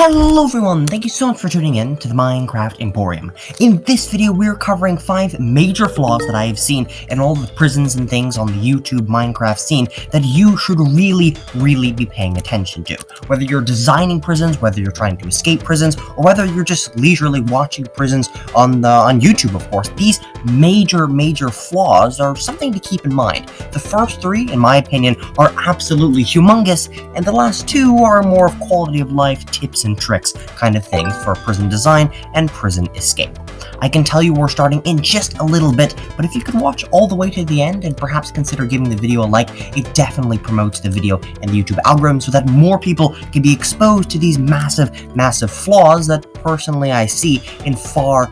Hello everyone, thank you so much for tuning in to the Minecraft Emporium. In this video, we're covering 5 major flaws that I have seen in all the prisons and things on the YouTube Minecraft scene that you should really be paying attention to. Whether you're designing prisons, whether you're trying to escape prisons, or whether you're just leisurely watching prisons on YouTube, of course, these major flaws are something to keep in mind. The first 3, in my opinion, are absolutely humongous, and the last 2 are more of quality of life tips and tricks kind of things for prison design and prison escape. I can tell you we're starting in just a little bit, but if you could watch all the way to the end and perhaps consider giving the video a like, it definitely promotes the video and the YouTube algorithm so that more people can be exposed to these massive flaws that personally I see in far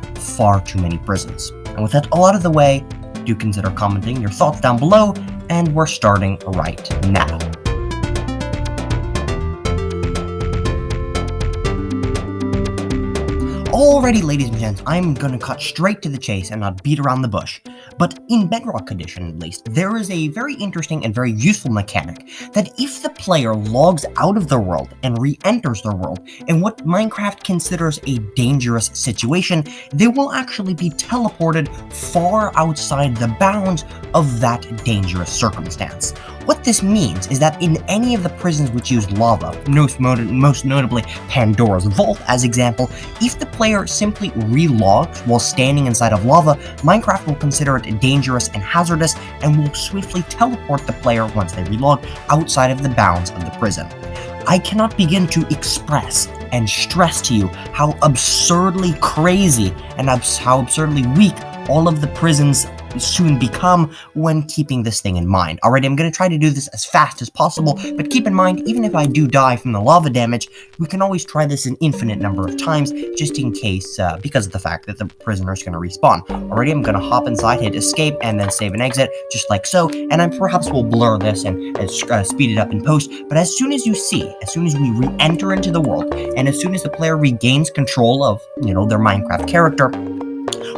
too many prisons. And with that all out of the way, do consider commenting your thoughts down below, and we're starting right now. Alrighty, ladies and gents, I'm gonna cut straight to the chase and not beat around the bush. But in Bedrock Edition, at least, there is a very interesting and very useful mechanic that if the player logs out of their world and re-enters their world in what Minecraft considers a dangerous situation, they will actually be teleported far outside the bounds of that dangerous circumstance. What this means is that in any of the prisons which use lava, most notably Pandora's Vault as example, if the player simply relogs while standing inside of lava, Minecraft will consider it dangerous and hazardous and will swiftly teleport the player once they relog outside of the bounds of the prison. I cannot begin to express and stress to you how absurdly crazy and how absurdly weak all of the prisons soon become when keeping this thing in mind. Alright, I'm going to try to do this as fast as possible, but keep in mind, even if I do die from the lava damage, we can always try this an infinite number of times, just in case, because of the fact that the prisoner is going to respawn. Alrighty, I'm going to hop inside, hit escape, and then save and exit, just like so, and I perhaps will blur this and speed it up in post, but as soon as we re-enter into the world, and as soon as the player regains control of, their Minecraft character,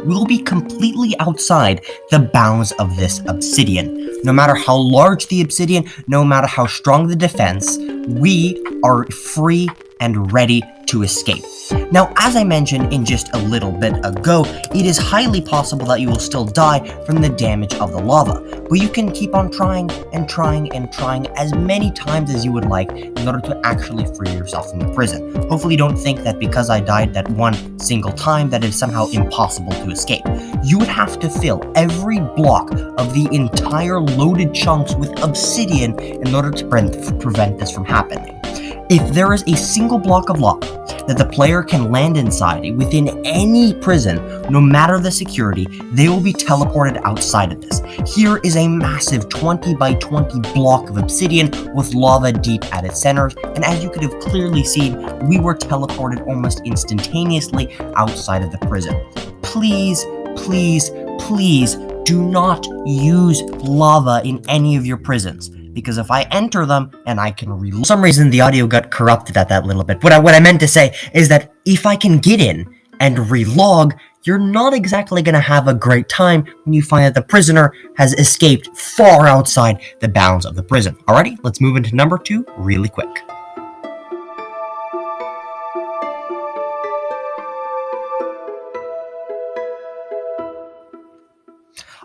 we'll be completely outside the bounds of this obsidian. No matter how large the obsidian, no matter how strong the defense, we are free and ready to escape. Now, as I mentioned in just a little bit ago, it is highly possible that you will still die from the damage of the lava, but you can keep on trying as many times as you would like in order to actually free yourself from the prison. Hopefully you don't think that because I died that one single time that it is somehow impossible to escape. You would have to fill every block of the entire loaded chunks with obsidian in order to prevent this from happening. If there is a single block of lava that the player can land inside within any prison, no matter the security, they will be teleported outside of this. Here is a massive 20 by 20 block of obsidian with lava deep at its center, and as you could have clearly seen, we were teleported almost instantaneously outside of the prison. Please do not use lava in any of your prisons, because if I enter them and I can reload, for some reason the audio got corrupted at that little bit. What I meant to say is that if I can get in and relog, you're not exactly going to have a great time when you find that the prisoner has escaped far outside the bounds of the prison. Alrighty, let's move into number 2 really quick.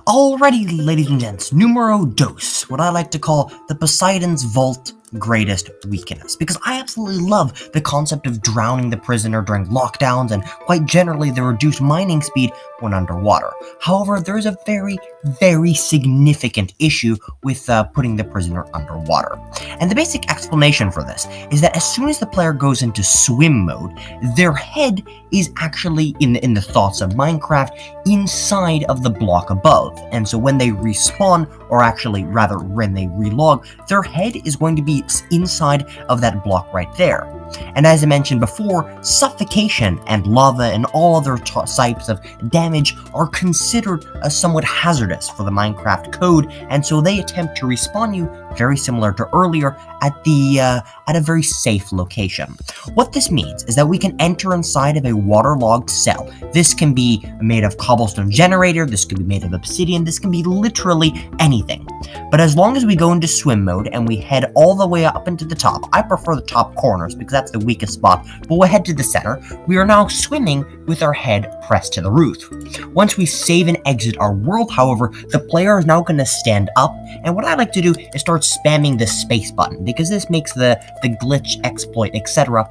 Alrighty, ladies and gents, numero dos, what I like to call the Poseidons Vault greatest weakness, because I absolutely love the concept of drowning the prisoner during lockdowns and quite generally the reduced mining speed when underwater. However, there is a very significant issue with putting the prisoner underwater. And the basic explanation for this is that as soon as the player goes into swim mode, their head is actually, in the thoughts of Minecraft, inside of the block above. And so when they respawn, or actually rather when they relog, their head is going to be inside of that block right there. And as I mentioned before, suffocation and lava and all other types of damage are considered as somewhat hazardous for the Minecraft code, and so they attempt to respawn you very similar to earlier at a very safe location. What this means is that we can enter inside of a waterlogged cell. This can be made of cobblestone generator, this can be made of obsidian, this can be literally anything. But as long as we go into swim mode and we head all the way up into the top, I prefer the top corners because that's the weakest spot, but we'll head to the center. We are now swimming with our head pressed to the roof. Once we save and exit our world, however, the player is now going to stand up, and what I like to do is start spamming the space button, because this makes the glitch, exploit, etc.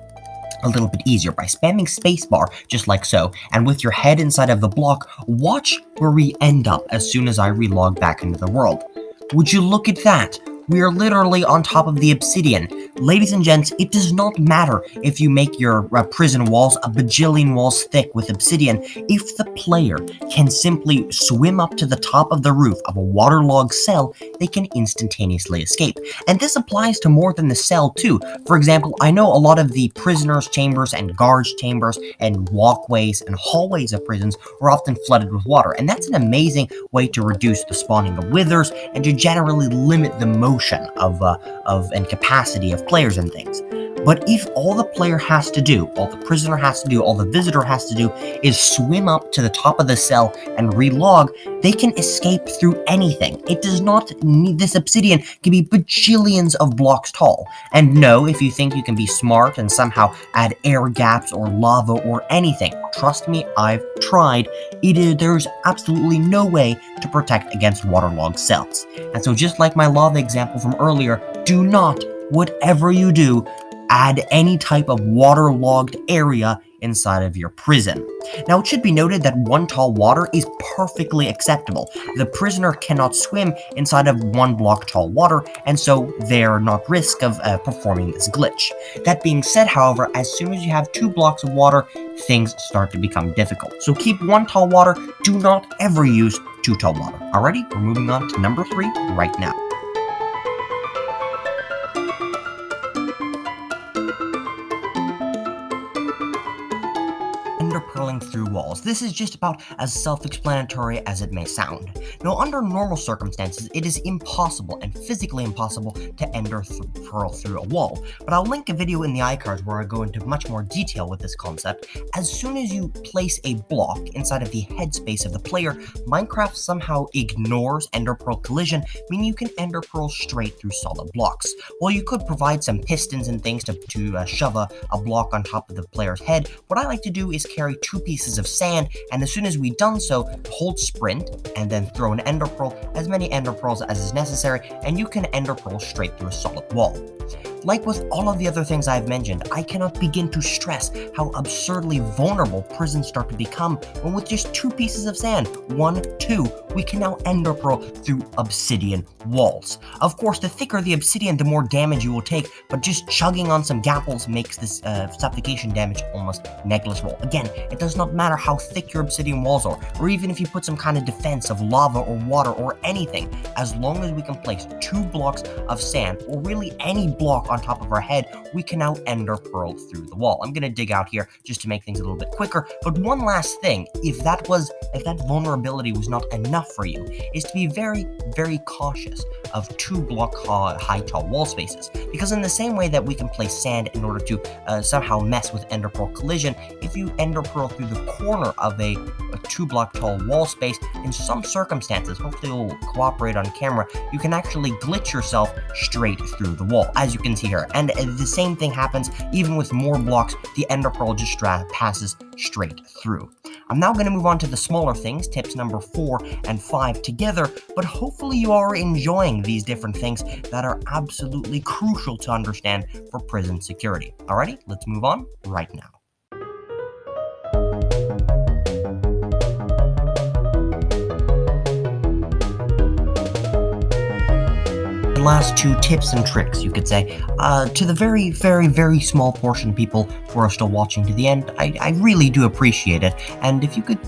a little bit easier by spamming spacebar, just like so, and with your head inside of the block, watch where we end up as soon as I relog back into the world. Would you look at that? We are literally on top of the obsidian. Ladies and gents, it does not matter if you make your prison walls a bajillion walls thick with obsidian. If the player can simply swim up to the top of the roof of a waterlogged cell, they can instantaneously escape. And this applies to more than the cell too. For example, I know a lot of the prisoners' chambers and guards' chambers and walkways and hallways of prisons are often flooded with water, and that's an amazing way to reduce the spawning of withers and to generally limit the motion and capacity of players and things. But if all the player has to do, all the prisoner has to do, all the visitor has to do is swim up to the top of the cell and relog, they can escape through anything. It does not need, this obsidian can be bajillions of blocks tall. And no, if you think you can be smart and somehow add air gaps or lava or anything, trust me, I've tried. There's absolutely no way to protect against waterlogged cells. And so just like my lava example from earlier, do not, whatever you do, add any type of waterlogged area inside of your prison. Now, it should be noted that 1 tall water is perfectly acceptable. The prisoner cannot swim inside of 1 block tall water, and so they're not risk of performing this glitch. That being said, however, as soon as you have 2 blocks of water, things start to become difficult. So keep 1 tall water, do not ever use 2 tall water. Alrighty, we're moving on to number 3 right now. Purling through walls. This is just about as self-explanatory as it may sound. Now, under normal circumstances, it is impossible and physically impossible to pearl through a wall, but I'll link a video in the iCards where I go into much more detail with this concept. As soon as you place a block inside of the headspace of the player, Minecraft somehow ignores ender pearl collision, meaning you can ender pearl straight through solid blocks. While you could provide some pistons and things to shove a block on top of the player's head, what I like to do is carry 2 pieces of sand, and as soon as we've done so, hold sprint and then throw an ender pearl, as many ender pearls as is necessary, and you can ender pearl straight through a solid wall. Like with all of the other things I've mentioned, I cannot begin to stress how absurdly vulnerable prisons start to become when with just 2 pieces of sand, 1, 2, we can now ender pearl through obsidian walls. Of course, the thicker the obsidian, the more damage you will take, but just chugging on some gapples makes this suffocation damage almost negligible. Again, it does not matter how thick your obsidian walls are, or even if you put some kind of defense of lava or water or anything, as long as we can place 2 blocks of sand, or really any block on top of our head, we can now ender pearl through the wall. I'm gonna dig out here just to make things a little bit quicker, but one last thing, if that vulnerability was not enough for you, is to be very, very cautious of 2 block high tall wall spaces, because in the same way that we can place sand in order to somehow mess with ender pearl collision, if you ender pearl through the corner of a 2 block tall wall space, in some circumstances, hopefully you'll cooperate on camera, you can actually glitch yourself straight through the wall, as you can see here. And the same thing happens even with more blocks, the ender pearl just passes straight through. I'm now going to move on to the smaller things, tips number 4 and 5 together, but hopefully you are enjoying these different things that are absolutely crucial to understand for prison security. Alrighty, let's move on right now. Last 2 tips and tricks, you could say, to the very, very, very small portion of people who are still watching to the end. I really do appreciate it, and if you could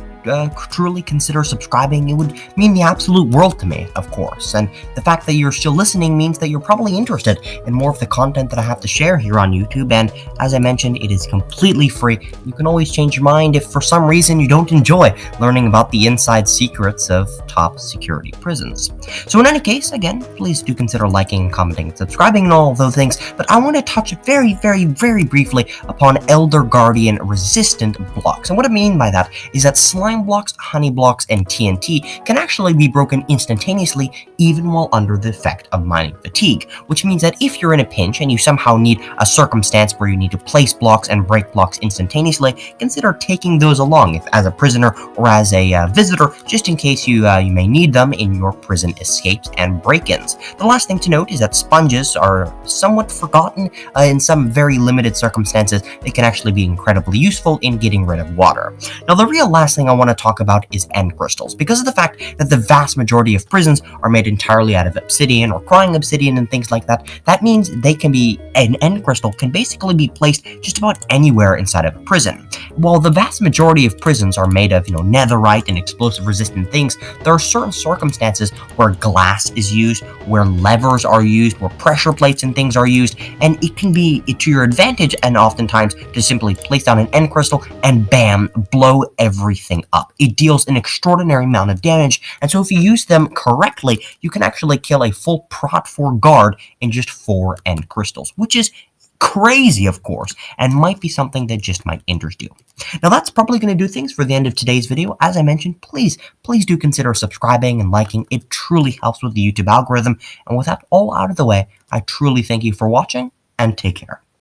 truly consider subscribing, it would mean the absolute world to me, of course. And the fact that you're still listening means that you're probably interested in more of the content that I have to share here on YouTube, and as I mentioned, it is completely free. You can always change your mind if for some reason you don't enjoy learning about the inside secrets of top security prisons. So in any case, again, please do consider liking, commenting, subscribing, and all of those things, but I want to touch very, very, very briefly upon Elder Guardian resistant blocks. And what I mean by that is that slime slime blocks, honey blocks, and TNT can actually be broken instantaneously even while under the effect of mining fatigue, which means that if you're in a pinch and you somehow need a circumstance where you need to place blocks and break blocks instantaneously, consider taking those along as a prisoner or as a visitor, just in case you may need them in your prison escapes and break-ins. The last thing to note is that sponges are somewhat forgotten in some very limited circumstances. They can actually be incredibly useful in getting rid of water. Now, the real last thing I want to talk about is end crystals. Because of the fact that the vast majority of prisons are made entirely out of obsidian or crying obsidian and things like that, that means an end crystal can basically be placed just about anywhere inside of a prison. While the vast majority of prisons are made of, netherite and explosive resistant things, there are certain circumstances where glass is used, where levers are used, where pressure plates and things are used, and it can be to your advantage and oftentimes to simply place down an end crystal and bam, blow everything up. It deals an extraordinary amount of damage, and so if you use them correctly, you can actually kill a full Prot 4 guard in just 4 end crystals, which is crazy, of course, and might be something that just might interest you. Now, that's probably going to do things for the end of today's video. As I mentioned, please do consider subscribing and liking. It truly helps with the YouTube algorithm. And with that all out of the way, I truly thank you for watching, and take care.